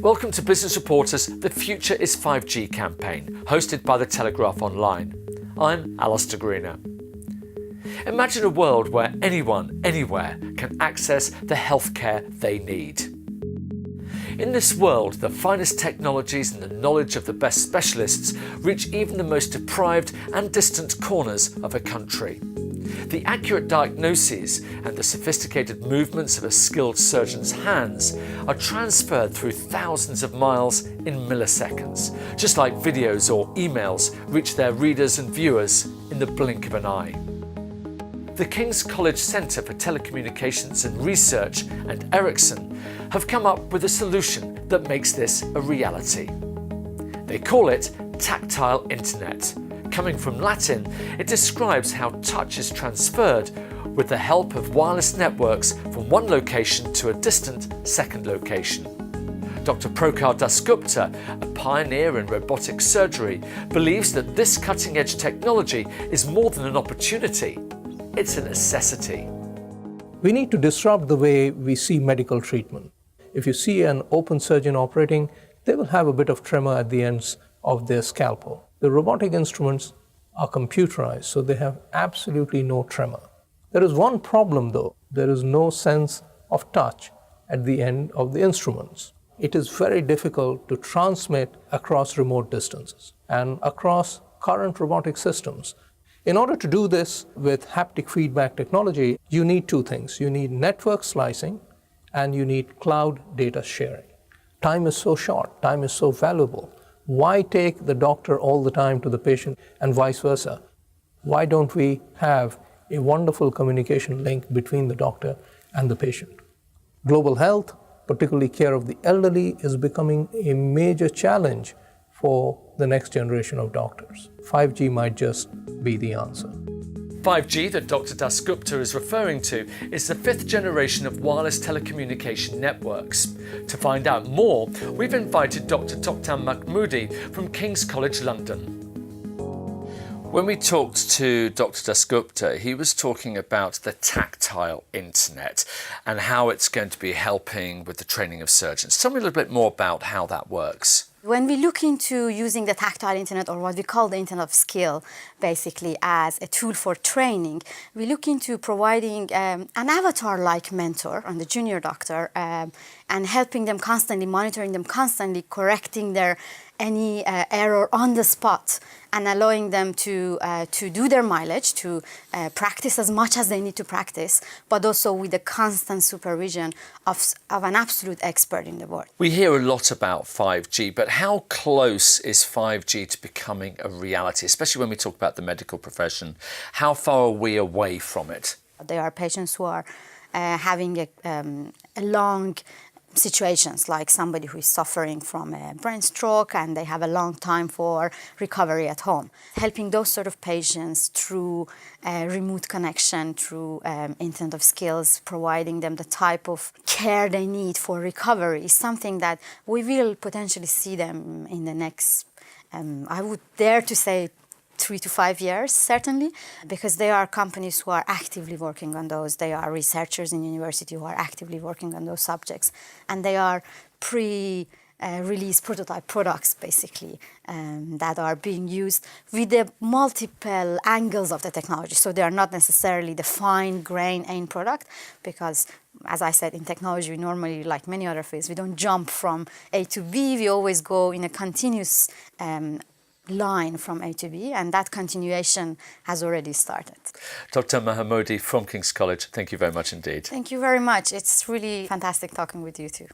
Welcome to Business Reporter's The Future is 5G campaign, hosted by The Telegraph Online. I'm Alistair Greener. Imagine a world where anyone, anywhere can access the healthcare they need. In this world, the finest technologies and the knowledge of the best specialists reach even the most deprived and distant corners of a country. The accurate diagnoses and the sophisticated movements of a skilled surgeon's hands are transferred through thousands of miles in milliseconds, just like videos or emails reach their readers and viewers in the blink of an eye. The King's College Centre for Telecommunications and Research and Ericsson have come up with a solution that makes this a reality. They call it Tactile Internet. Coming from Latin, it describes how touch is transferred with the help of wireless networks from one location to a distant second location. Dr. Prokhar Dasgupta, a pioneer in robotic surgery, believes that this cutting-edge technology is more than an opportunity, it's a necessity. We need to disrupt the way we see medical treatment. If you see an open surgeon operating, they will have a bit of tremor at the ends of their scalpel. The robotic instruments are computerized, so they have absolutely no tremor. There is one problem though. There is no sense of touch at the end of the instruments. It is very difficult to transmit across remote distances and across current robotic systems. In order to do this with haptic feedback technology, you need two things. You need network slicing and you need cloud data sharing. Time is so short, time is so valuable. Why take the doctor all the time to the patient and vice versa? Why don't we have a wonderful communication link between the doctor and the patient? Global health, particularly care of the elderly, is becoming a major challenge for the next generation of doctors. 5G might just be the answer. 5G that Dr. Dasgupta is referring to is the fifth generation of wireless telecommunication networks. To find out more, we've invited Dr. Toktam Mahmoodi from King's College London. When we talked to Dr. Dasgupta, he was talking about the tactile internet and how it's going to be helping with the training of surgeons. Tell me a little bit more about how that works. When we look into using the tactile internet, or what we call the internet of skill, basically as a tool for training, we look into providing an avatar-like mentor on the junior doctor and helping them constantly, monitoring them constantly, correcting their any error on the spot, and allowing them to do their mileage, to practice as much as they need to practice, but also with the constant supervision of an absolute expert in the world. We hear a lot about 5G, but how close is 5G to becoming a reality, especially when we talk about the medical profession? How far are we away from it? There are patients who are having a long situations, like somebody who is suffering from a brain stroke and they have a long time for recovery at home. Helping those sort of patients through remote connection, through Internet of Skills, providing them the type of care they need for recovery is something that we will potentially see them in the next, I would dare to say, 3 to 5 years, certainly, because there are companies who are actively working on those. They are researchers in university who are actively working on those subjects, and they are pre-release prototype products, basically, that are being used with the multiple angles of the technology. So they are not necessarily the fine-grained end product, because, as I said, in technology, we normally, like many other fields, we don't jump from A to B. We always go in a continuous line from A to B, and that continuation has already started. Dr. Mahmoodi from King's College, thank you very much indeed. Thank you very much. It's really fantastic talking with you too.